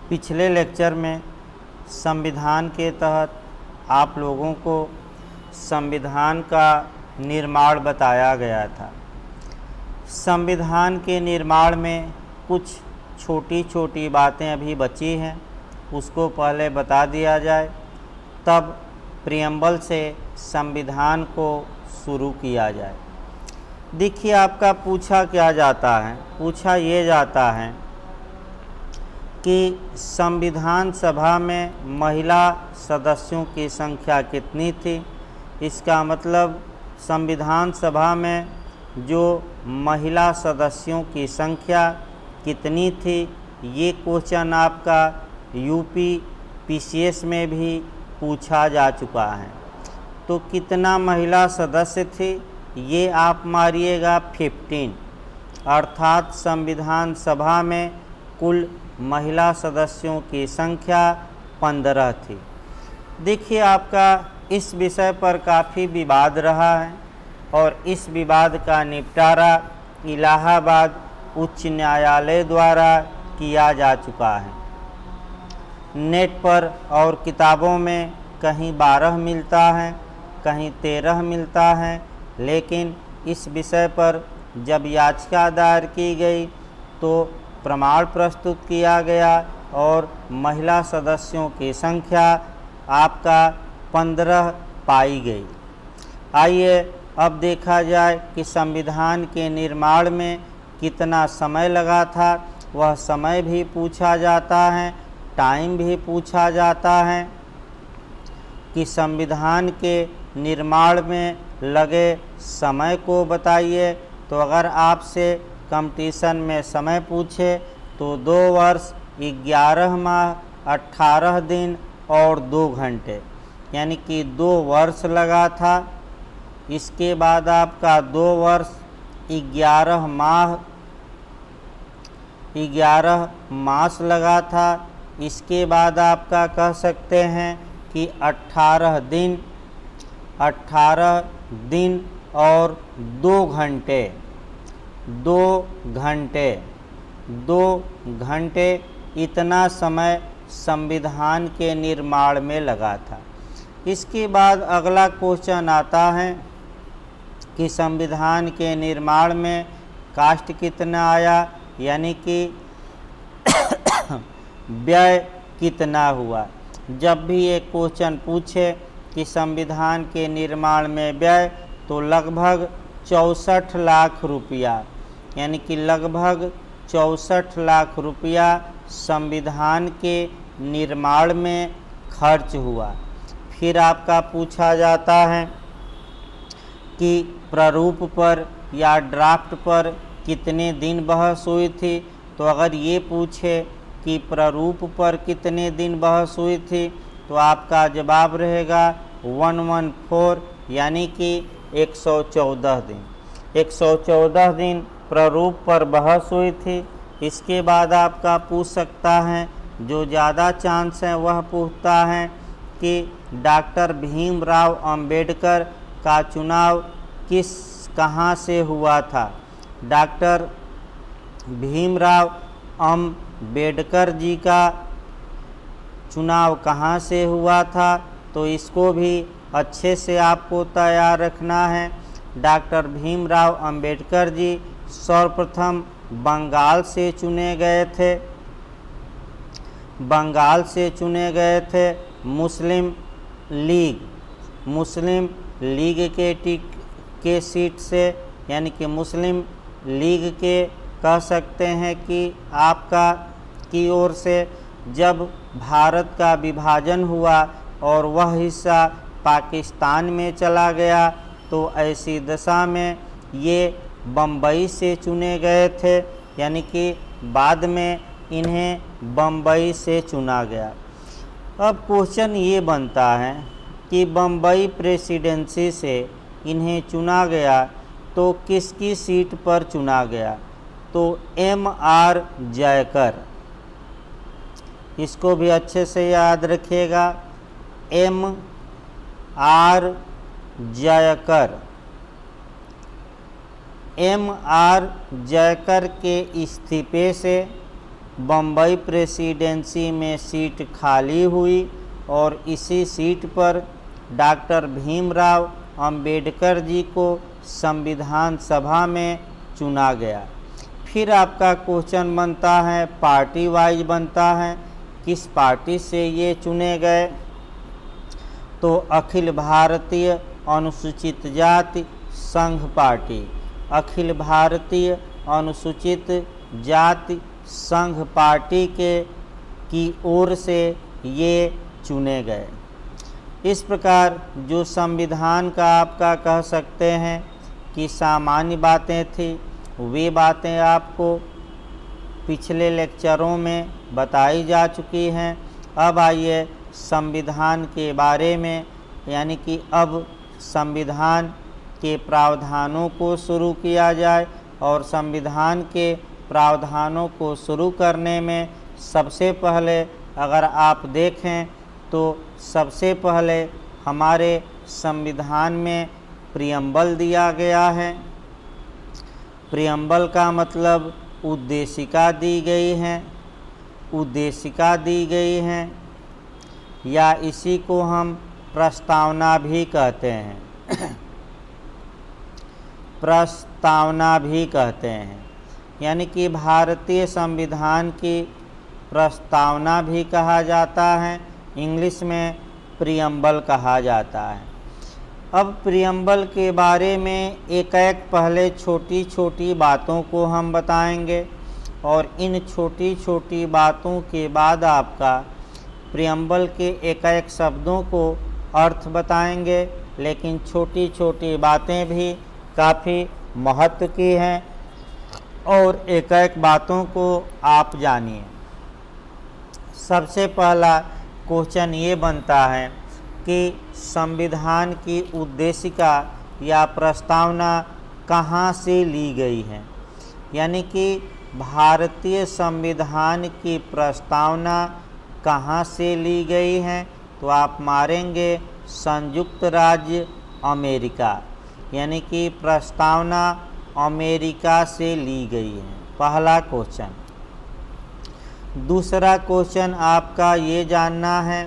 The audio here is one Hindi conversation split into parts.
पिछले लेक्चर में संविधान के तहत आप लोगों को संविधान का निर्माण बताया गया था। संविधान के निर्माण में कुछ छोटी छोटी बातें अभी बची हैं, उसको पहले बता दिया जाए, तब प्रियम्बल से संविधान को शुरू किया जाए। देखिए, आपका पूछा क्या जाता है, पूछा ये जाता है कि संविधान सभा में महिला सदस्यों की संख्या कितनी थी। इसका मतलब संविधान सभा में जो महिला सदस्यों की संख्या कितनी थी, ये क्वेश्चन आपका यूपी पीसीएस में भी पूछा जा चुका है। तो कितना महिला सदस्य थी, ये आप मारिएगा 15, अर्थात संविधान सभा में कुल महिला सदस्यों की संख्या 15 थी। देखिए, आपका इस विषय पर काफ़ी विवाद रहा है और इस विवाद का निपटारा इलाहाबाद उच्च न्यायालय द्वारा किया जा चुका है। नेट पर और किताबों में कहीं 12 मिलता है, कहीं 13 मिलता है, लेकिन इस विषय पर जब याचिका दायर की गई तो प्रमाण प्रस्तुत किया गया और महिला सदस्यों की संख्या आपका 15 पाई गई। आइए अब देखा जाए कि संविधान के निर्माण में कितना समय लगा था। वह समय भी पूछा जाता है, टाइम भी पूछा जाता है कि संविधान के निर्माण में लगे समय को बताइए। तो अगर आपसे कंपटीशन में समय पूछे तो 2 वर्ष 11 माह 18 दिन और 2 घंटे, यानी कि 2 वर्ष लगा था। इसके बाद आपका 2 वर्ष 11 मास लगा था। इसके बाद आपका कह सकते हैं कि 18 दिन और 2 घंटे इतना समय संविधान के निर्माण में लगा था। इसके बाद अगला क्वेश्चन आता है कि संविधान के निर्माण में कास्ट कितना आया, यानी कि व्यय कितना हुआ। जब भी एक क्वेश्चन पूछे कि संविधान के निर्माण में व्यय, तो लगभग 64 लाख रुपया, यानी कि लगभग 64 लाख रुपया संविधान के निर्माण में खर्च हुआ। फिर आपका पूछा जाता है कि प्रारूप पर या ड्राफ्ट पर कितने दिन बहस हुई थी। तो अगर ये पूछे कि प्रारूप पर कितने दिन बहस हुई थी, तो आपका जवाब रहेगा 114, यानी कि 114 दिन। 114 दिन प्रारूप पर बहस हुई थी। इसके बाद आपका पूछ सकता है, जो ज़्यादा चांस है वह पूछता है कि डॉक्टर भीमराव अंबेडकर का चुनाव कहाँ से हुआ था। डॉक्टर भीमराव अंबेडकर जी का चुनाव कहाँ से हुआ था, तो इसको भी अच्छे से आपको तैयार रखना है। डॉक्टर भीमराव अंबेडकर जी सर्वप्रथम बंगाल से चुने गए थे। मुस्लिम लीग के सीट से, यानी कि मुस्लिम लीग के कह सकते हैं कि आपका की ओर से जब भारत का विभाजन हुआ और वह हिस्सा पाकिस्तान में चला गया, तो ऐसी दशा में ये बम्बई से चुने गए थे, यानी कि बाद में इन्हें बम्बई से चुना गया। अब क्वेश्चन ये बनता है कि बम्बई प्रेसिडेंसी से इन्हें चुना गया तो किसकी सीट पर चुना गया, तो M.R. जयकर। इसको भी अच्छे से याद रखिएगा, M.R. जयकर। M.R. जयकर के इस्तीफे से बम्बई प्रेसिडेंसी में सीट खाली हुई और इसी सीट पर डॉक्टर भीमराव अंबेडकर जी को संविधान सभा में चुना गया। फिर आपका क्वेश्चन बनता है, पार्टी वाइज बनता है, किस पार्टी से ये चुने गए? तो अखिल भारतीय अनुसूचित जाति संघ पार्टी, अखिल भारतीय अनुसूचित जाति संघ पार्टी की ओर से ये चुने गए। इस प्रकार जो संविधान का आपका कह सकते हैं कि सामान्य बातें थी, वे बातें आपको पिछले लेक्चरों में बताई जा चुकी हैं। अब आइए संविधान के बारे में, यानी कि अब संविधान के प्रावधानों को शुरू किया जाए। और संविधान के प्रावधानों को शुरू करने में सबसे पहले अगर आप देखें तो सबसे पहले हमारे संविधान में प्रियम्बल दिया गया है। प्रियम्बल का मतलब उद्देशिका दी गई है, उद्देशिका दी गई है, या इसी को हम प्रस्तावना भी कहते हैं प्रस्तावना भी कहते हैं, यानी कि भारतीय संविधान की प्रस्तावना भी कहा जाता है, इंग्लिश में प्रियम्बल कहा जाता है। अब प्रियम्बल के बारे में एक एक पहले छोटी छोटी बातों को हम बताएंगे और इन छोटी छोटी बातों के बाद आपका प्रियम्बल के एक एक शब्दों को अर्थ बताएंगे। लेकिन छोटी छोटी बातें भी काफ़ी महत्व की हैं और एक एक बातों को आप जानिए। सबसे पहला क्वेश्चन ये बनता है कि संविधान की उद्देशिका या प्रस्तावना कहाँ से ली गई है, यानी कि भारतीय संविधान की प्रस्तावना कहाँ से ली गई है? तो आप मारेंगे संयुक्त राज्य अमेरिका, यानी कि प्रस्तावना अमेरिका से ली गई है, पहला क्वेश्चन। दूसरा क्वेश्चन आपका ये जानना है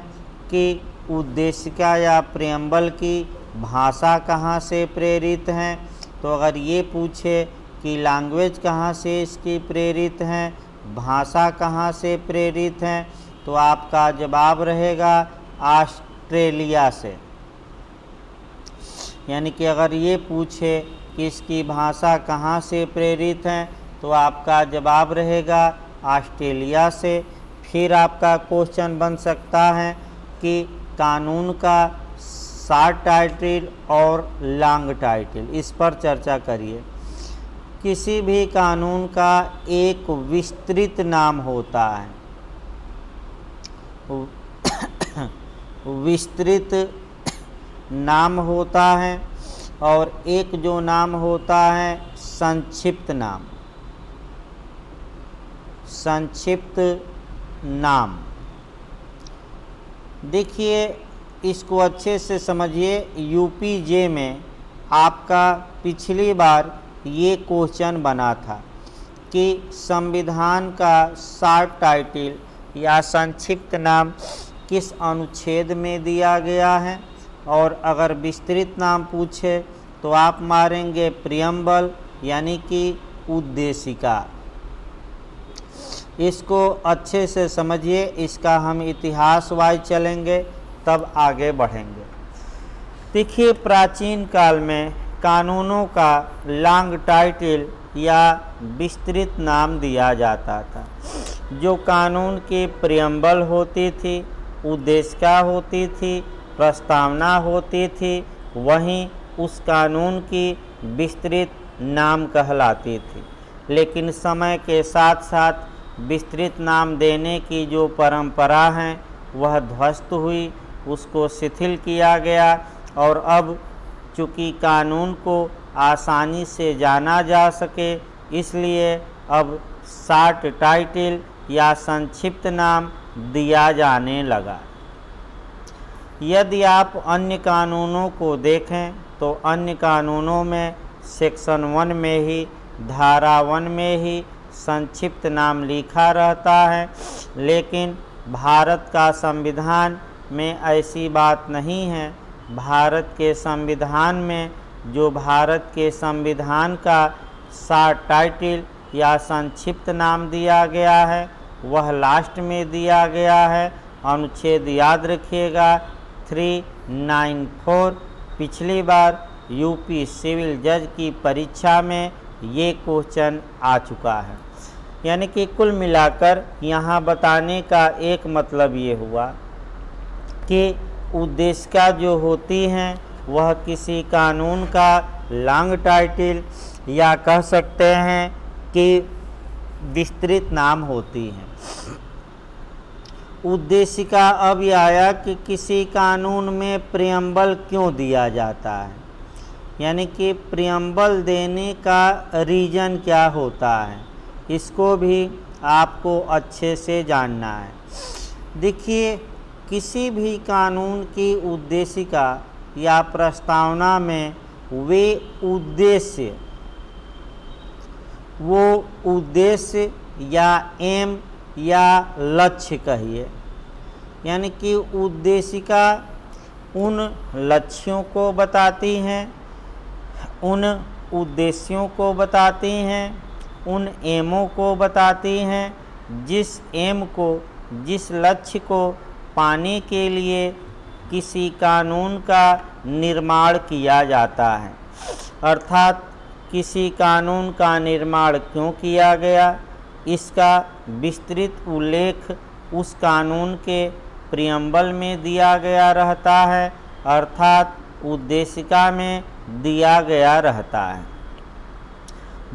कि उद्देशिका या प्रियम्बल की भाषा कहाँ से प्रेरित हैं। तो अगर ये पूछे कि लैंग्वेज कहाँ से इसकी प्रेरित हैं, भाषा कहाँ से प्रेरित हैं, तो आपका जवाब रहेगा ऑस्ट्रेलिया से। यानी कि अगर ये पूछे कि इसकी भाषा कहाँ से प्रेरित हैं, तो आपका जवाब रहेगा ऑस्ट्रेलिया से। फिर आपका क्वेश्चन बन सकता है कि कानून का शॉर्ट टाइटल और लॉन्ग टाइटल, इस पर चर्चा करिए। किसी भी कानून का एक विस्तृत नाम होता है, विस्तृत नाम होता है, और एक जो नाम होता है संक्षिप्त नाम, संक्षिप्त नाम। देखिए इसको अच्छे से समझिए। यूपीजे में आपका पिछली बार ये क्वेश्चन बना था कि संविधान का शॉर्ट टाइटल या संक्षिप्त नाम किस अनुच्छेद में दिया गया है, और अगर विस्तृत नाम पूछे तो आप मारेंगे प्रियम्बल, यानी कि उद्देशिका। इसको अच्छे से समझिए, इसका हम इतिहास वाइज चलेंगे तब आगे बढ़ेंगे। देखिए प्राचीन काल में कानूनों का लॉन्ग टाइटल या विस्तृत नाम दिया जाता था। जो कानून की प्रियम्बल होती थी, उद्देशिका होती थी, प्रस्तावना होती थी, वहीं उस कानून की विस्तृत नाम कहलाती थी। लेकिन समय के साथ साथ विस्तृत नाम देने की जो परंपरा है वह ध्वस्त हुई, उसको शिथिल किया गया, और अब चूँकि कानून को आसानी से जाना जा सके, इसलिए अब शॉर्ट टाइटल या संक्षिप्त नाम दिया जाने लगा। यदि आप अन्य कानूनों को देखें तो अन्य कानूनों में सेक्शन 1 में ही, धारा 1 में ही संक्षिप्त नाम लिखा रहता है। लेकिन भारत का संविधान में ऐसी बात नहीं है। भारत के संविधान में जो भारत के संविधान का शॉर्ट टाइटल या संक्षिप्त नाम दिया गया है वह लास्ट में दिया गया है। अनुच्छेद याद रखिएगा 394। पिछली बार यूपी सिविल जज की परीक्षा में ये क्वेश्चन आ चुका है। यानी कि कुल मिलाकर यहाँ बताने का एक मतलब ये हुआ कि उद्देशिका जो होती हैं वह किसी कानून का लॉन्ग टाइटल या कह सकते हैं कि विस्तृत नाम होती हैं। उद्देशिका अब यह आया कि किसी कानून में प्रियम्बल क्यों दिया जाता है, यानी कि प्रियम्बल देने का रीज़न क्या होता है, इसको भी आपको अच्छे से जानना है। देखिए, किसी भी कानून की उद्देशिका या प्रस्तावना में वे उद्देश्य, वो उद्देश्य या एम या लक्ष्य कहिए, यानी कि उद्देशिका उन लक्ष्यों को बताती हैं, उन उद्देश्यों को बताती हैं, उन एमों को बताती हैं जिस एम को, जिस लक्ष्य को पाने के लिए किसी कानून का निर्माण किया जाता है। अर्थात किसी कानून का निर्माण क्यों किया गया, इसका विस्तृत उल्लेख उस कानून के प्रियम्बल में दिया गया रहता है, अर्थात उद्देशिका में दिया गया रहता है।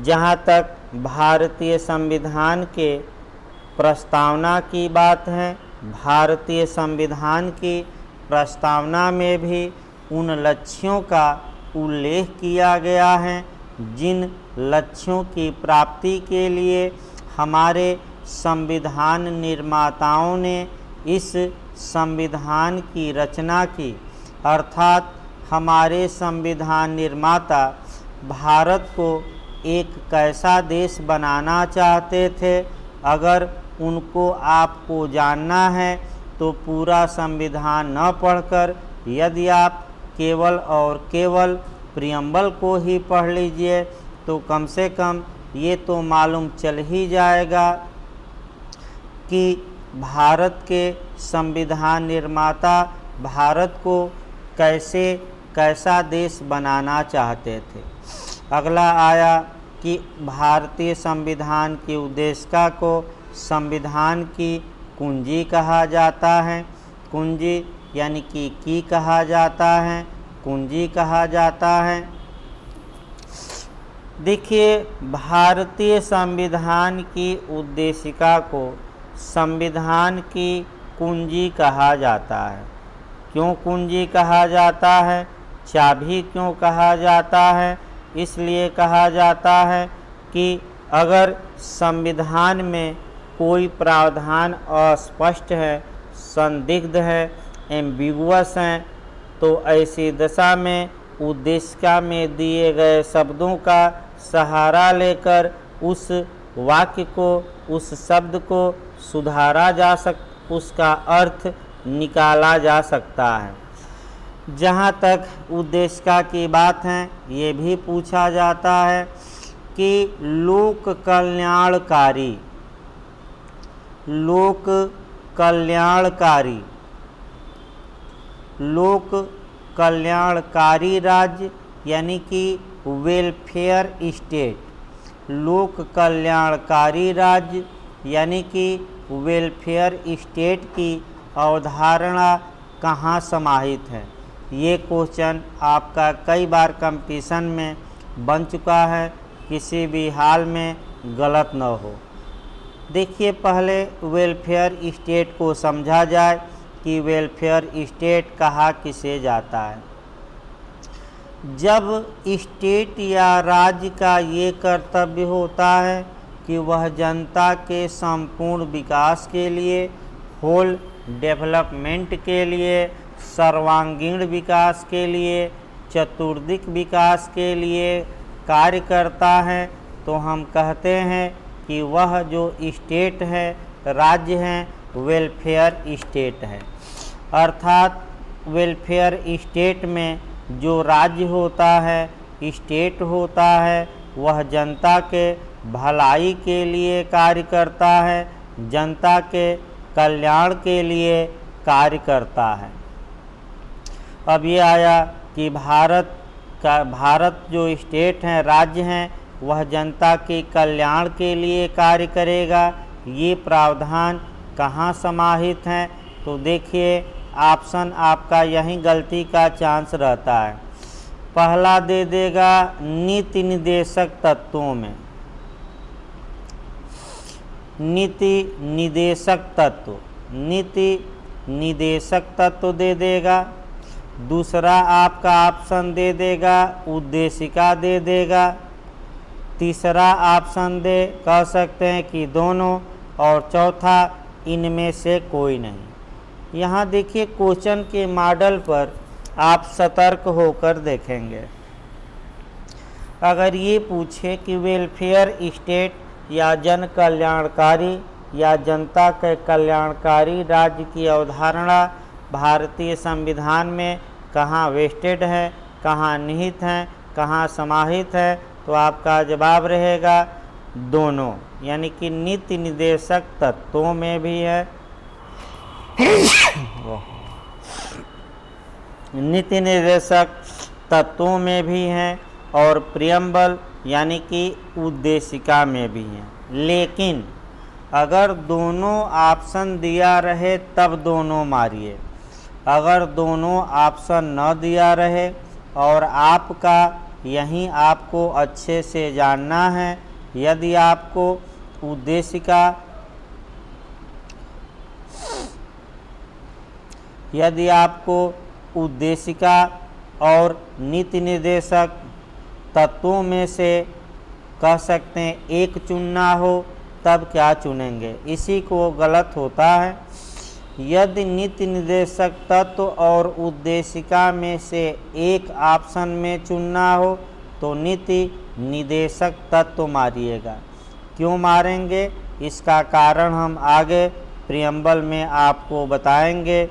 जहाँ तक भारतीय संविधान के प्रस्तावना की बात है, भारतीय संविधान की प्रस्तावना में भी उन लक्ष्यों का उल्लेख किया गया है जिन लक्ष्यों की प्राप्ति के लिए हमारे संविधान निर्माताओं ने इस संविधान की रचना की। अर्थात हमारे संविधान निर्माता भारत को एक कैसा देश बनाना चाहते थे, अगर उनको आपको जानना है तो पूरा संविधान न पढ़कर यदि आप केवल और केवल प्रियम्बल को ही पढ़ लीजिए तो कम से कम ये तो मालूम चल ही जाएगा कि भारत के संविधान निर्माता भारत को कैसा देश बनाना चाहते थे। अगला आया कि भारतीय संविधान की उद्देशिका को संविधान की कुंजी कहा जाता है। कुंजी यानी कि की कहा जाता है, कुंजी कहा जाता है। देखिए, भारतीय संविधान की उद्देशिका को संविधान की कुंजी कहा जाता है। क्यों कुंजी कहा जाता है, चाबी क्यों कहा जाता है? इसलिए कहा जाता है कि अगर संविधान में कोई प्रावधान अस्पष्ट है, संदिग्ध है, एम्बिगुअस हैं, तो ऐसी दशा में उद्देशिका में दिए गए शब्दों का सहारा लेकर उस वाक्य को, उस शब्द को सुधारा जा उसका अर्थ निकाला जा सकता है। जहाँ तक उद्देशिका की बात है, ये भी पूछा जाता है कि लोक कल्याणकारी, लोक कल्याणकारी, लोक कल्याणकारी राज्य यानी कि वेलफेयर स्टेट, लोक कल्याणकारी राज्य यानी कि वेलफेयर स्टेट की अवधारणा कहाँ समाहित है। ये क्वेश्चन आपका कई बार कंपटीशन में बन चुका है, किसी भी हाल में गलत न हो। देखिए, पहले वेलफेयर स्टेट को समझा जाए कि वेलफेयर स्टेट कहा किसे जाता है। जब स्टेट या राज्य का ये कर्तव्य होता है कि वह जनता के संपूर्ण विकास के लिए, होल डेवलपमेंट के लिए, सर्वांगीण विकास के लिए, चतुर्दिक विकास के लिए कार्य करता है, तो हम कहते हैं कि वह जो स्टेट है, राज्य है, वेलफेयर स्टेट है। अर्थात वेलफेयर स्टेट में जो राज्य होता है, स्टेट होता है, वह जनता के भलाई के लिए कार्य करता है, जनता के कल्याण के लिए कार्य करता है। अब ये आया कि भारत जो स्टेट है, राज्य हैं, वह जनता के कल्याण के लिए कार्य करेगा। ये प्रावधान कहाँ समाहित हैं? तो देखिए, ऑप्शन आपका यहीं गलती का चांस रहता है। पहला दे देगा नीति निर्देशक तत्वों में, नीति निर्देशक तत्व, नीति निर्देशक तत्व दे देगा। दूसरा आपका ऑप्शन दे देगा उद्देशिका दे देगा। तीसरा ऑप्शन कह सकते हैं कि दोनों, और चौथा इनमें से कोई नहीं। यहाँ देखिए, क्वेश्चन के मॉडल पर आप सतर्क होकर देखेंगे। अगर ये पूछे कि वेलफेयर स्टेट या जन कल्याणकारी या जनता के कल्याणकारी राज्य की अवधारणा भारतीय संविधान में कहाँ वेस्टेड है, कहाँ निहित है, कहाँ समाहित है, तो आपका जवाब रहेगा दोनों, यानी कि नीति निर्देशक तत्वों में भी है, नीति निर्देशक तत्वों में भी हैं, और प्रियम्बल यानी कि उद्देशिका में भी हैं। लेकिन अगर दोनों ऑप्शन दिया रहे तब दोनों मारिए। अगर दोनों ऑप्शन न दिया रहे और आपका यहीं आपको अच्छे से जानना है, यदि आपको उद्देशिका और नीति निर्देशक तत्वों में से कह सकते हैं एक चुनना हो, तब क्या चुनेंगे? इसी को गलत होता है। यदि नीति निर्देशक तत्व और उद्देशिका में से एक ऑप्शन में चुनना हो तो नीति निर्देशक तत्व मारिएगा। क्यों मारेंगे, इसका कारण हम आगे प्रियम्बल में आपको बताएंगे।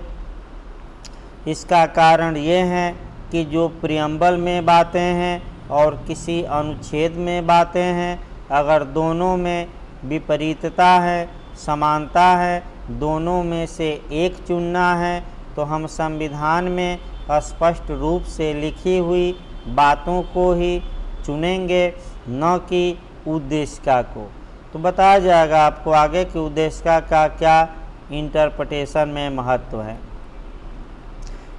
इसका कारण ये है कि जो प्रियम्बल में बातें हैं और किसी अनुच्छेद में बातें हैं, अगर दोनों में विपरीतता है, समानता है, दोनों में से एक चुनना है, तो हम संविधान में स्पष्ट रूप से लिखी हुई बातों को ही चुनेंगे, न कि उद्देशिका को। तो बताया जाएगा आपको आगे कि उद्देशिका का क्या इंटरप्रिटेशन में महत्व है।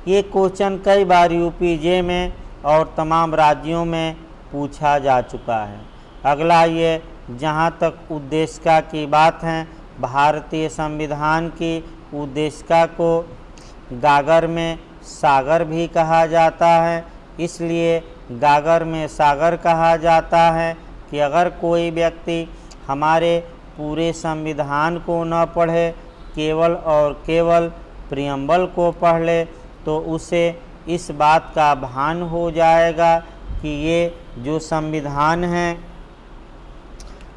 ये क्वेश्चन कई बार यूपीजे में और तमाम राज्यों में पूछा जा चुका है। अगला ये, जहाँ तक उद्देशिका की बात है, भारतीय संविधान की उद्देशिका को गागर में सागर भी कहा जाता है। इसलिए गागर में सागर कहा जाता है कि अगर कोई व्यक्ति हमारे पूरे संविधान को न पढ़े, केवल और केवल प्रियम्बल को पढ़ ले, तो उसे इस बात का भान हो जाएगा कि ये जो संविधान है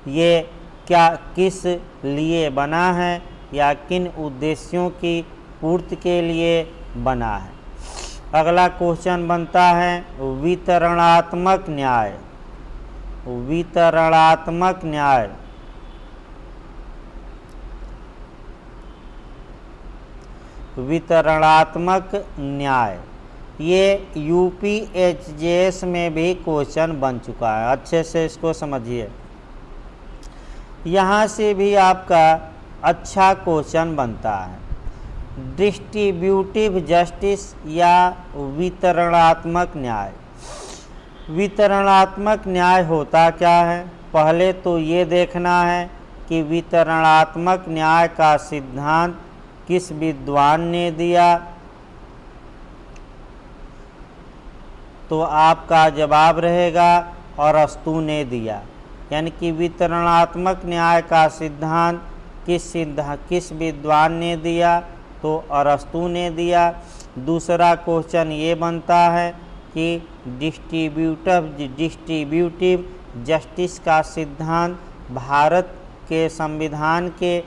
ये क्या किस लिए बना है या किन उद्देश्यों की पूर्ति के लिए बना है। अगला क्वेश्चन बनता है वितरणात्मक न्याय। वितरणात्मक न्याय, वितरणात्मक न्याय ये यूपीएचजेएस में भी क्वेश्चन बन चुका है। अच्छे से इसको समझिए, यहाँ से भी आपका अच्छा क्वेश्चन बनता है। डिस्ट्रीब्यूटिव जस्टिस या वितरणात्मक न्याय। वितरणात्मक न्याय होता क्या है? पहले तो ये देखना है कि वितरणात्मक न्याय का सिद्धांत किस विद्वान ने दिया। तो आपका जवाब रहेगा अरस्तू ने दिया। यानी कि वितरणात्मक न्याय का सिद्धांत किस विद्वान ने दिया? तो अरस्तू ने दिया। दूसरा क्वेश्चन ये बनता है कि डिस्ट्रीब्यूटिव जस्टिस का सिद्धांत भारत के संविधान के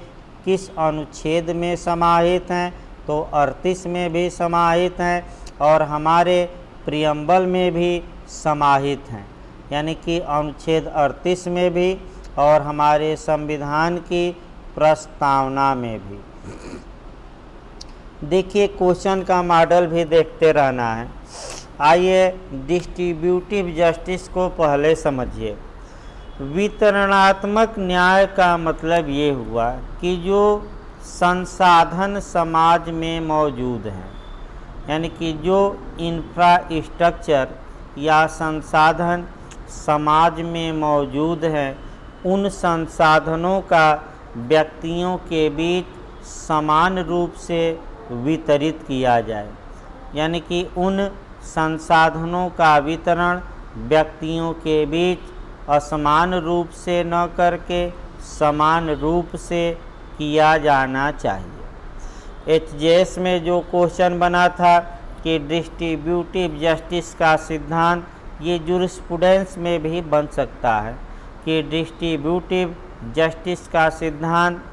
किस अनुच्छेद में समाहित हैं, तो 38 में भी समाहित हैं और हमारे प्रियम्बल में भी समाहित हैं, यानी कि अनुच्छेद 38 में भी और हमारे संविधान की प्रस्तावना में भी। देखिए क्वेश्चन का मॉडल भी देखते रहना है। आइए डिस्ट्रीब्यूटिव जस्टिस को पहले समझिए। वितरणात्मक न्याय का मतलब ये हुआ कि जो संसाधन समाज में मौजूद हैं, यानी कि जो इंफ्रास्ट्रक्चर या संसाधन समाज में मौजूद हैं, उन संसाधनों का व्यक्तियों के बीच समान रूप से वितरित किया जाए, यानी कि उन संसाधनों का वितरण व्यक्तियों के बीच असमान रूप से न करके समान रूप से किया जाना चाहिए। एचजेएस में जो क्वेश्चन बना था कि डिस्ट्रीब्यूटिव जस्टिस का सिद्धांत, ये जूरिस्प्रूडेंस में भी बन सकता है कि डिस्ट्रीब्यूटिव जस्टिस का सिद्धांत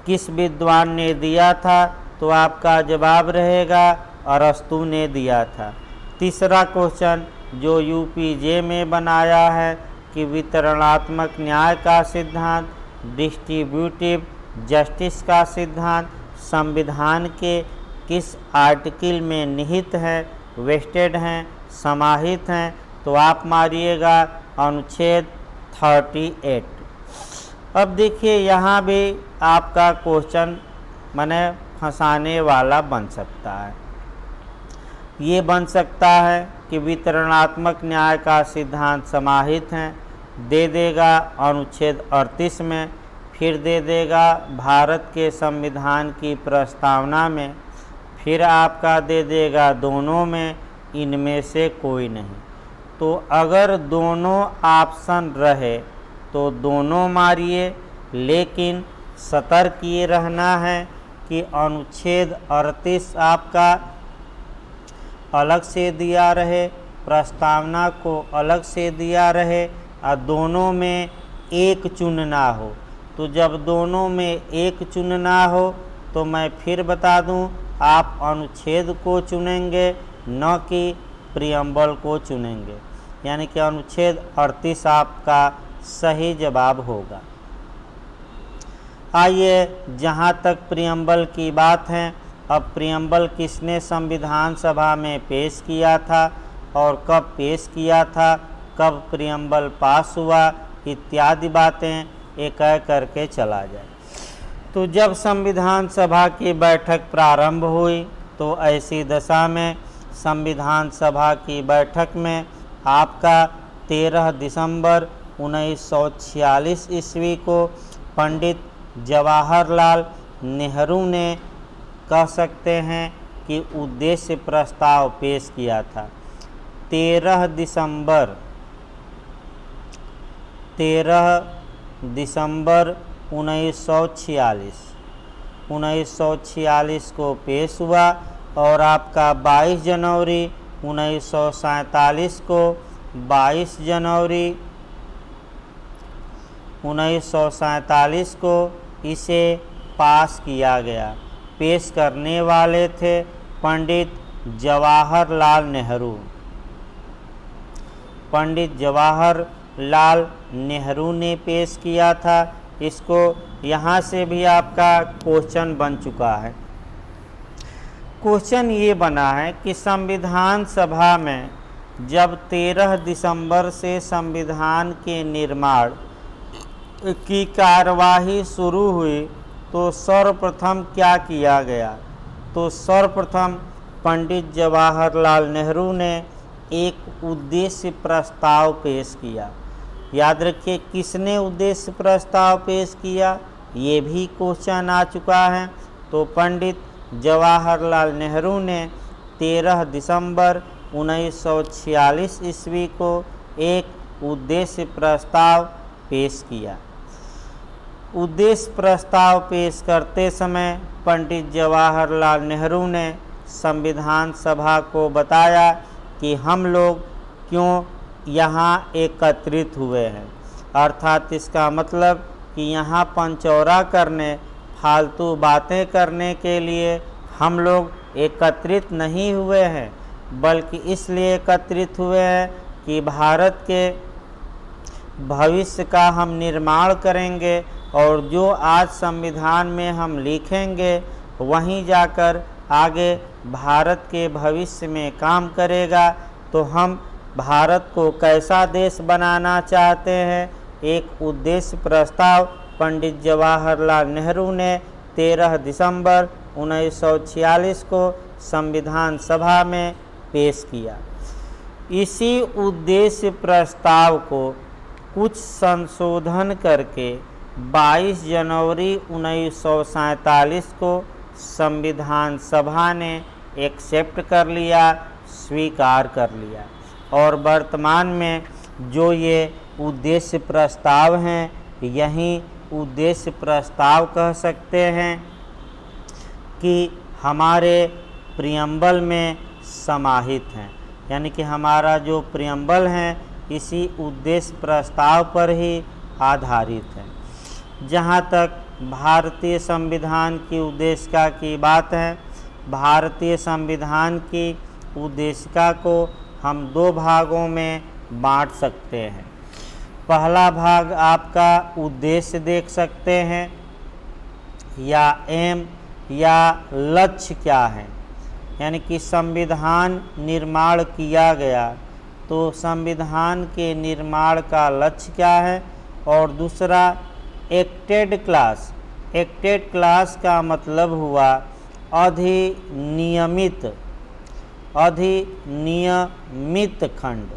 किस विद्वान ने दिया था, तो आपका जवाब रहेगा अरस्तु ने दिया था। तीसरा क्वेश्चन जो यूपीजे में बनाया है कि वितरणात्मक न्याय का सिद्धांत, डिस्ट्रीब्यूटिव जस्टिस का सिद्धांत संविधान के किस आर्टिकल में निहित है, वेस्टेड हैं, समाहित हैं, तो आप मारिएगा अनुच्छेद 38। अब देखिए यहाँ भी आपका क्वेश्चन माने फंसाने वाला बन सकता है। ये बन सकता है कि वितरणात्मक न्याय का सिद्धांत समाहित हैं, दे देगा अनुच्छेद 38 में, फिर दे देगा भारत के संविधान की प्रस्तावना में, फिर आपका दे देगा दोनों में, इनमें से कोई नहीं। तो अगर दोनों ऑप्शन रहे तो दोनों मारिए, लेकिन सतर्क ये रहना है कि अनुच्छेद 38 आपका अलग से दिया रहे, प्रस्तावना को अलग से दिया रहे और दोनों में एक चुनना हो। तो जब दोनों में एक चुनना हो तो मैं फिर बता दूं, आप अनुच्छेद को चुनेंगे न कि प्रियम्बल को चुनेंगे, यानी कि अनुच्छेद 38 आपका सही जवाब होगा। आइए जहाँ तक प्रियम्बल की बात है, अब प्रियम्बल किसने संविधान सभा में पेश किया था और कब पेश किया था, कब प्रियम्बल पास हुआ, इत्यादि बातें एक एक करके चला जाए। तो जब संविधान सभा की बैठक प्रारंभ हुई तो ऐसी दशा में संविधान सभा की बैठक में आपका 13 दिसंबर 1946 ईस्वी को पंडित जवाहरलाल नेहरू ने कह सकते हैं कि उद्देश्य प्रस्ताव पेश किया था। 13 दिसंबर 1946 को पेश हुआ और आपका 22 जनवरी 1947 को 22 जनवरी 1947 को इसे पास किया गया। पेश करने वाले थे पंडित जवाहरलाल नेहरू। पंडित जवाहरलाल नेहरू ने पेश किया था। इसको यहाँ से भी आपका क्वेश्चन बन चुका है। क्वेश्चन ये बना है कि संविधान सभा में जब 13 दिसंबर से संविधान के निर्माण की कार्यवाही शुरू हुई तो सर्वप्रथम क्या किया गया। तो सर्वप्रथम पंडित जवाहरलाल नेहरू ने एक उद्देश्य प्रस्ताव पेश किया। याद रखिए किसने उद्देश्य प्रस्ताव पेश किया, ये भी क्वेश्चन आ चुका है। तो पंडित जवाहरलाल नेहरू ने 13 दिसंबर 1946 ईस्वी को एक उद्देश्य प्रस्ताव पेश किया। उद्देश्य प्रस्ताव पेश करते समय पंडित जवाहरलाल नेहरू ने संविधान सभा को बताया कि हम लोग क्यों यहाँ एकत्रित हुए हैं। अर्थात इसका मतलब कि यहाँ पंचौरा करने, फालतू बातें करने के लिए हम लोग एकत्रित नहीं हुए हैं, बल्कि इसलिए एकत्रित हुए हैं कि भारत के भविष्य का हम निर्माण करेंगे और जो आज संविधान में हम लिखेंगे वहीं जाकर आगे भारत के भविष्य में काम करेगा। तो हम भारत को कैसा देश बनाना चाहते हैं, एक उद्देश्य प्रस्ताव पंडित जवाहरलाल नेहरू ने 13 दिसंबर 1946 को संविधान सभा में पेश किया। इसी उद्देश्य प्रस्ताव को कुछ संशोधन करके 22 जनवरी 1947 को संविधान सभा ने एक्सेप्ट कर लिया, स्वीकार कर लिया। और वर्तमान में जो ये उद्देश्य प्रस्ताव हैं, यही उद्देश्य प्रस्ताव कह सकते हैं कि हमारे प्रियम्बल में समाहित हैं, यानी कि हमारा जो प्रियम्बल है इसी उद्देश्य प्रस्ताव पर ही आधारित है। जहाँ तक भारतीय संविधान की उद्देशिका की बात है, भारतीय संविधान की उद्देशिका को हम 2 भागों में बांट सकते हैं। पहला भाग आपका उद्देश्य देख सकते हैं, या एम या लक्ष्य क्या है, यानी कि संविधान निर्माण किया गया तो संविधान के निर्माण का लक्ष्य क्या है। और दूसरा एक्टेड क्लास। एक्टेड क्लास का मतलब हुआ अधिनियमित खंड,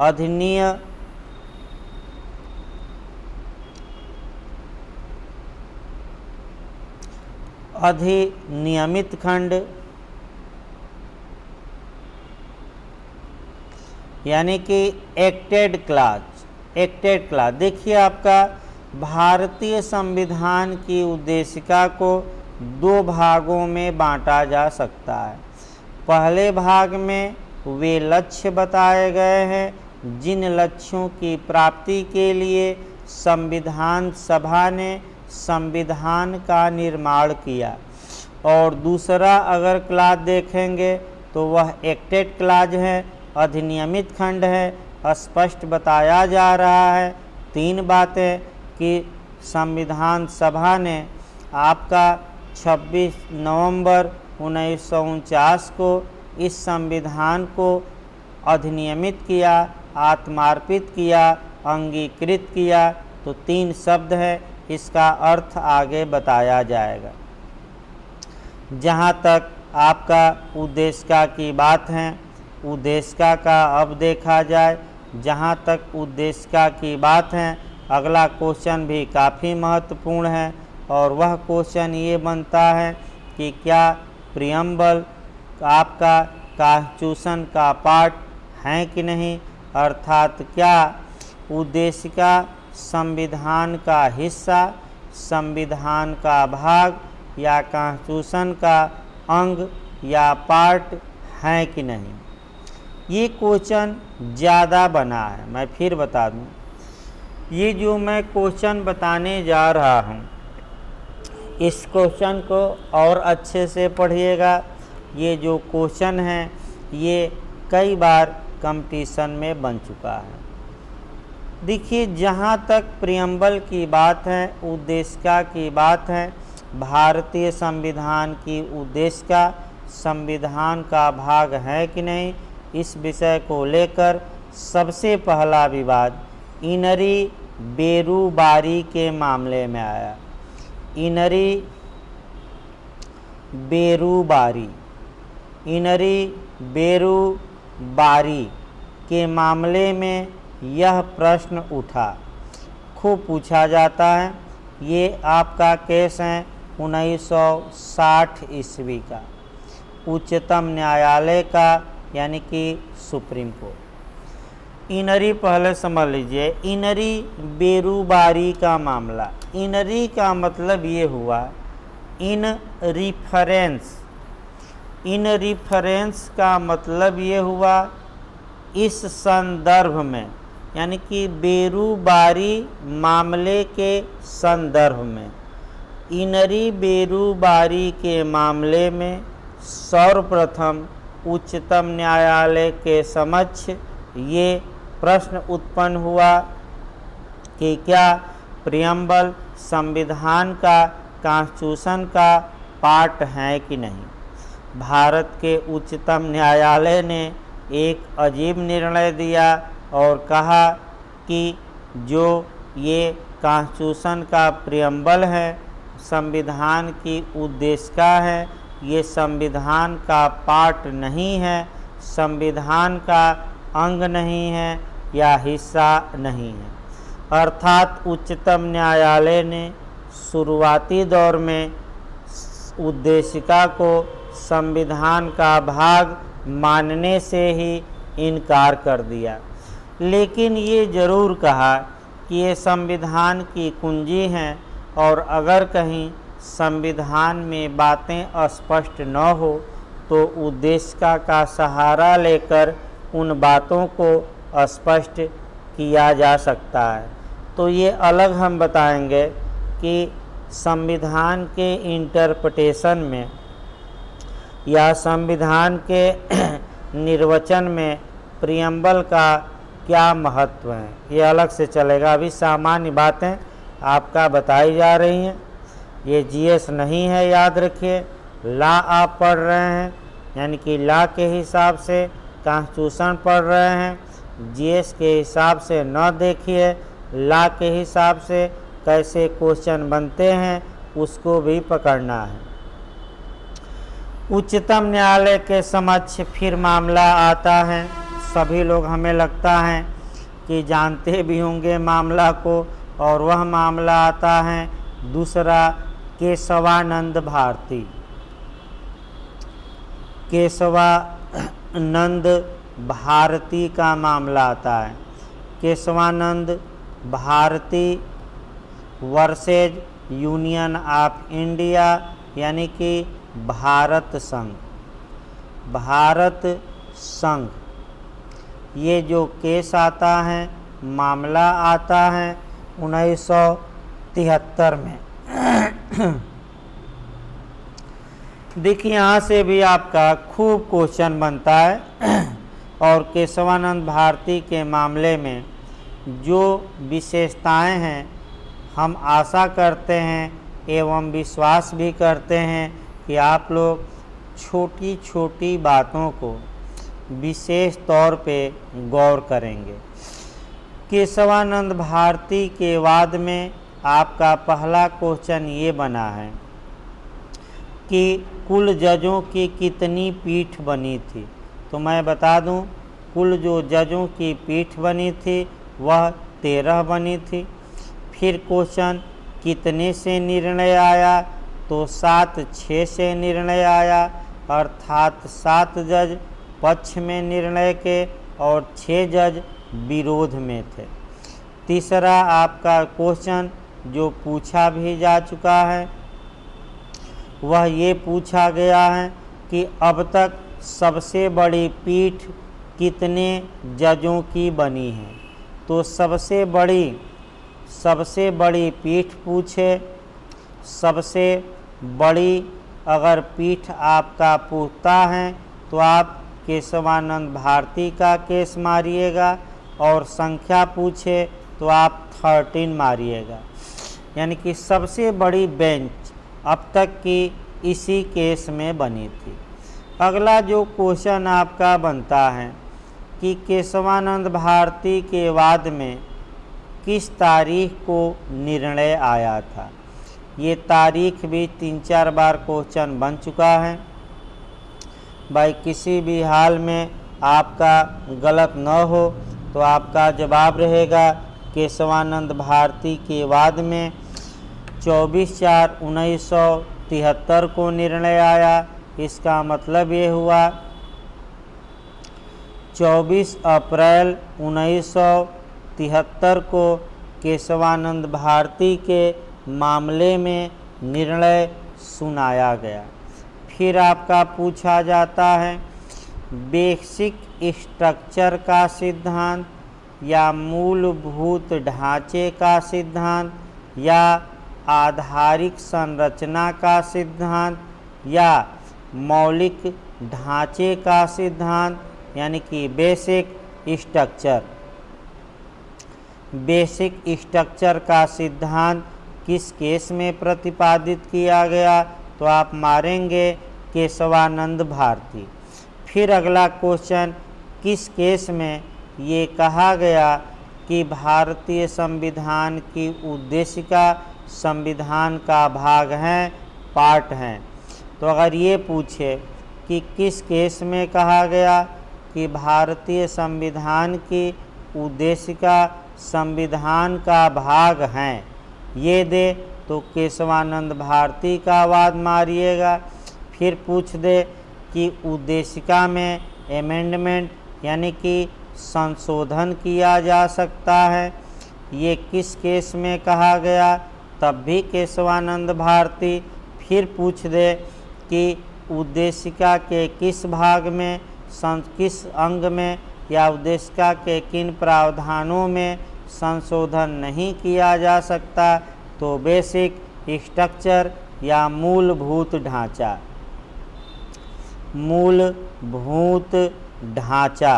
अधिनियमित खंड, यानी कि एक्टेड क्लास। एक्टेड क्लास देखिए, आपका भारतीय संविधान की उद्देशिका को 2 भागों में बांटा जा सकता है। पहले भाग में वे लक्ष्य बताए गए हैं जिन लक्ष्यों की प्राप्ति के लिए संविधान सभा ने संविधान का निर्माण किया। और दूसरा अगर क्लास देखेंगे तो वह एक्टेड क्लास है, अधिनियमित खंड है। स्पष्ट बताया जा रहा है 3 बातें कि संविधान सभा ने आपका 26 नवंबर 1949 को इस संविधान को अधिनियमित किया, आत्मार्पित किया, अंगीकृत किया। तो 3 शब्द है, इसका अर्थ आगे बताया जाएगा। जहाँ तक आपका उद्देशिका की बात है, उद्देशिका का अब देखा जाए। जहाँ तक उद्देशिका की बात है, अगला क्वेश्चन भी काफ़ी महत्वपूर्ण है और वह क्वेश्चन ये बनता है कि क्या प्रियम्बल आपका कॉन्स्टिट्यूशन का पार्ट है कि नहीं, अर्थात क्या उद्देशिका संविधान का हिस्सा, संविधान का भाग या कॉन्स्टिट्यूशन का अंग या पार्ट है कि नहीं। ये क्वेश्चन ज़्यादा बना है। मैं फिर बता दूं, ये जो मैं क्वेश्चन बताने जा रहा हूँ, इस क्वेश्चन को और अच्छे से पढ़िएगा। ये जो क्वेश्चन है ये कई बार कंपटीशन में बन चुका है। देखिए, जहाँ तक प्रियम्बल की बात है, उद्देशिका की बात है, भारतीय संविधान की उद्देशिका संविधान का भाग है कि नहीं, इस विषय को लेकर सबसे पहला विवाद इनरी बेरूबारी के मामले में आया। इनरी बेरूबारी के मामले में यह प्रश्न उठा, खूब पूछा जाता है। ये आपका केस है 1960 ईस्वी का, उच्चतम न्यायालय का, यानी कि सुप्रीम कोर्ट। इनरी पहले समझ लीजिए, इनरी बेरूबारी का मामला। इनरी का मतलब ये हुआ इन रिफरेंस। इन रिफरेंस का मतलब ये हुआ इस संदर्भ में, यानी कि बेरूबारी मामले के संदर्भ में, इनरी बेरूबारी के मामले में सर्वप्रथम उच्चतम न्यायालय के समक्ष ये प्रश्न उत्पन्न हुआ कि क्या प्रियम्बल संविधान का, कॉन्स्टिट्यूशन का पार्ट है कि नहीं। भारत के उच्चतम न्यायालय ने एक अजीब निर्णय दिया और कहा कि जो ये कॉन्स्टिट्यूशन का प्रियम्बल है, संविधान की उद्देशिका है, ये संविधान का पार्ट नहीं है, संविधान का अंग नहीं है या हिस्सा नहीं है। अर्थात उच्चतम न्यायालय ने शुरुआती दौर में उद्देशिका को संविधान का भाग मानने से ही इनकार कर दिया, लेकिन ये ज़रूर कहा कि ये संविधान की कुंजी हैं और अगर कहीं संविधान में बातें स्पष्ट न हो तो उद्देशिका का सहारा लेकर उन बातों को स्पष्ट किया जा सकता है। तो ये अलग हम बताएंगे कि संविधान के इंटरप्रिटेशन में या संविधान के निर्वचन में प्रियम्बल का क्या महत्व है, ये अलग से चलेगा। अभी सामान्य बातें आपका बताई जा रही हैं। ये जीएस नहीं है, याद रखिए। लॉ आप पढ़ रहे हैं, यानी कि लॉ के हिसाब से कॉन्स्टिट्यूशन पढ़ रहे हैं। जीएस के हिसाब से न देखिए, लॉ के हिसाब से कैसे क्वेश्चन बनते हैं उसको भी पकड़ना है। उच्चतम न्यायालय के समक्ष फिर मामला आता है। सभी लोग हमें लगता है कि जानते भी होंगे मामला को, और वह मामला आता है दूसरा केशवानंद भारती। केशवानंद भारती का मामला आता है। Kesavananda Bharati versus union of India, यानी कि भारत संघ। भारत संघ ये जो केस आता है, मामला आता है 1973 में। देखिए यहाँ से भी आपका खूब क्वेश्चन बनता है। और केशवानंद भारती के मामले में जो विशेषताएं हैं, हम आशा करते हैं एवं विश्वास भी करते हैं कि आप लोग छोटी छोटी बातों को विशेष तौर पे गौर करेंगे। केशवानंद भारती के वाद में आपका पहला क्वेश्चन ये बना है कि कुल जजों की कितनी पीठ बनी थी। तो मैं बता दूं, कुल जो जजों की पीठ बनी थी वह 13 बनी थी। फिर क्वेश्चन कितने से निर्णय आया, तो 7-6 से निर्णय आया, अर्थात 7 जज पक्ष में निर्णय के और 6 जज विरोध में थे। तीसरा आपका क्वेश्चन जो पूछा भी जा चुका है, वह ये पूछा गया है कि अब तक सबसे बड़ी पीठ कितने जजों की बनी है। तो सबसे बड़ी पीठ पूछे, सबसे बड़ी अगर पीठ आपका पूछता है तो आप केशवानंद भारती का केस मारिएगा, और संख्या पूछे तो आप 13 मारिएगा। यानी कि सबसे बड़ी बेंच अब तक की इसी केस में बनी थी। अगला जो क्वेश्चन आपका बनता है कि केशवानंद भारती के वाद में किस तारीख को निर्णय आया था। ये तारीख भी 3-4 बार क्वेश्चन बन चुका है। भाई किसी भी हाल में आपका गलत न हो तो आपका जवाब रहेगा केशवानंद भारती के वाद में 24/4/1973 को निर्णय आया। इसका मतलब ये हुआ 24 अप्रैल 1973 को केशवानंद भारती के मामले में निर्णय सुनाया गया। फिर आपका पूछा जाता है बेसिक स्ट्रक्चर का सिद्धांत, या मूलभूत ढांचे का सिद्धांत या आधारिक संरचना का सिद्धांत या मौलिक ढांचे का सिद्धांत यानी कि बेसिक स्ट्रक्चर। बेसिक स्ट्रक्चर का सिद्धांत किस केस में प्रतिपादित किया गया? तो आप मारेंगे केशवानंद भारती। फिर अगला क्वेश्चन, किस केस में ये कहा गया कि भारतीय संविधान की उद्देशिका संविधान का भाग हैं, पार्ट हैं? तो अगर ये पूछे कि किस केस में कहा गया कि भारतीय संविधान की उद्देशिका संविधान का भाग हैं, ये दे तो केशवानंद भारती का वाद मारिएगा। फिर पूछ दे कि उद्देशिका में अमेंडमेंट यानी कि संशोधन किया जा सकता है, ये किस केस में कहा गया? तब भी केशवानंद भारती। फिर पूछ दे कि उद्देशिका के किस भाग में, किस अंग में या उद्देशिका के किन प्रावधानों में संशोधन नहीं किया जा सकता? तो बेसिक स्ट्रक्चर या मूलभूत ढांचा। मूलभूत ढांचा।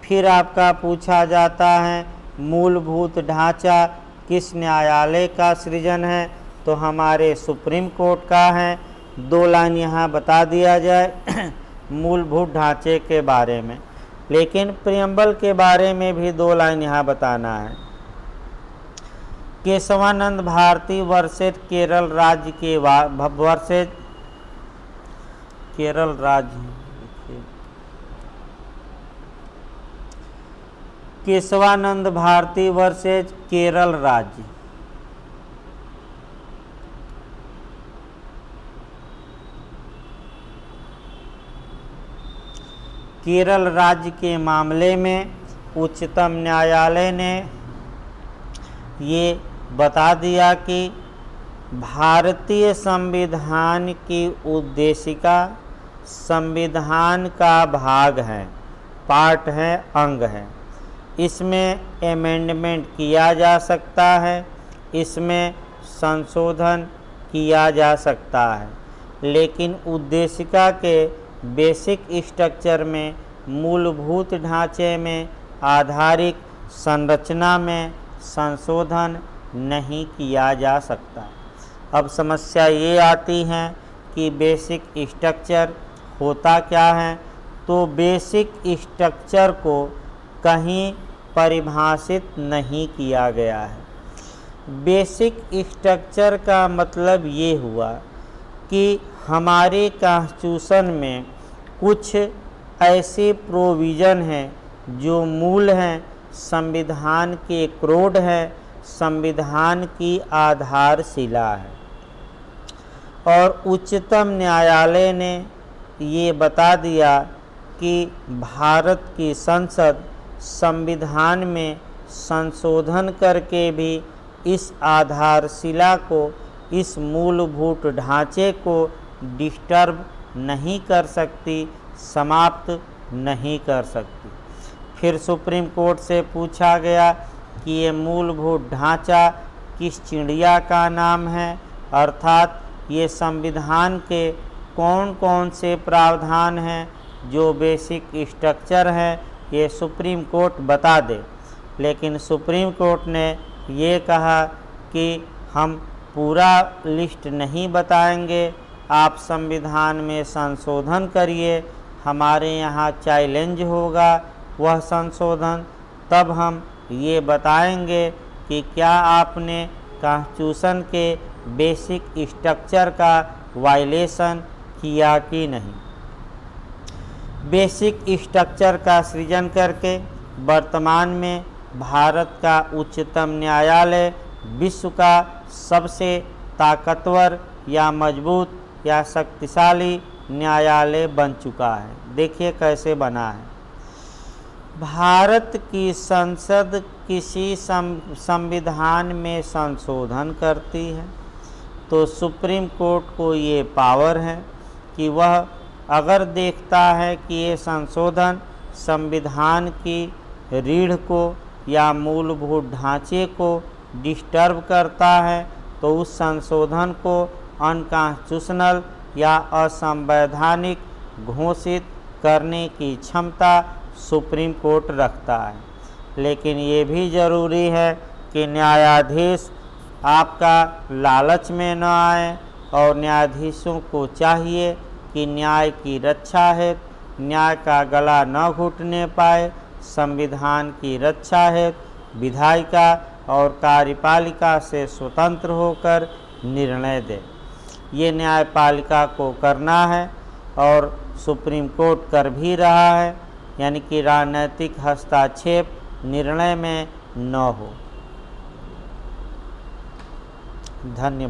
फिर आपका पूछा जाता है मूलभूत ढांचा किस न्यायालय का सृजन है? तो हमारे सुप्रीम कोर्ट का है। 2 लाइन यहाँ बता दिया जाए मूलभूत ढांचे के बारे में, लेकिन प्रियम्बल के बारे में भी 2 लाइन यहाँ बताना है। केशवानंद भारती वर्सेज केरल राज्य के वर्सेज केरल राज्य, केशवानंद भारती वर्सेज केरल राज्य। केरल राज्य के मामले में उच्चतम न्यायालय ने ये बता दिया कि भारतीय संविधान की उद्देशिका संविधान का भाग है, पार्ट है, अंग है। इसमें अमेंडमेंट किया जा सकता है, इसमें संशोधन किया जा सकता है, लेकिन उद्देशिका के बेसिक स्ट्रक्चर में, मूलभूत ढांचे में, आधारिक संरचना में संशोधन नहीं किया जा सकता। अब समस्या ये आती है कि बेसिक स्ट्रक्चर होता क्या है? तो बेसिक स्ट्रक्चर को कहीं परिभाषित नहीं किया गया है। बेसिक स्ट्रक्चर का मतलब ये हुआ कि हमारे कॉन्स्टिट्यूशन में कुछ ऐसे प्रोविज़न हैं जो मूल हैं, संविधान के क्रोड है, संविधान की आधारशिला है। और उच्चतम न्यायालय ने ये बता दिया कि भारत की संसद संविधान में संशोधन करके भी इस आधारशिला को, इस मूलभूत ढांचे को डिस्टर्ब नहीं कर सकती, समाप्त नहीं कर सकती। फिर सुप्रीम कोर्ट से पूछा गया कि ये मूलभूत ढांचा किस चिड़िया का नाम है, अर्थात ये संविधान के कौन कौन से प्रावधान हैं जो बेसिक स्ट्रक्चर हैं, ये सुप्रीम कोर्ट बता दे। लेकिन सुप्रीम कोर्ट ने ये कहा कि हम पूरा लिस्ट नहीं बताएंगे, आप संविधान में संशोधन करिए, हमारे यहाँ चैलेंज होगा वह संशोधन, तब हम ये बताएंगे कि क्या आपने कॉन्स्टिट्यूशन के बेसिक स्ट्रक्चर का वायलेशन किया कि नहीं। बेसिक स्ट्रक्चर का सृजन करके वर्तमान में भारत का उच्चतम न्यायालय विश्व का सबसे ताकतवर या मजबूत या शक्तिशाली न्यायालय बन चुका है। देखिए कैसे बना है। भारत की संसद किसी संविधान में संशोधन करती है तो सुप्रीम कोर्ट को ये पावर है कि वह अगर देखता है कि ये संशोधन संविधान की रीढ़ को या मूलभूत ढांचे को डिस्टर्ब करता है तो उस संशोधन को अनकॉन्स्टिट्यूशनल या असंवैधानिक घोषित करने की क्षमता सुप्रीम कोर्ट रखता है। लेकिन ये भी ज़रूरी है कि न्यायाधीश आपका लालच में न आए और न्यायाधीशों को चाहिए कि न्याय की रक्षा है, न्याय का गला न घुटने पाए, संविधान की रक्षा है, विधायिका और कार्यपालिका से स्वतंत्र होकर निर्णय दे। ये न्यायपालिका को करना है और सुप्रीम कोर्ट कर भी रहा है, यानी कि राजनीतिक हस्तक्षेप निर्णय में न हो। धन्यवाद।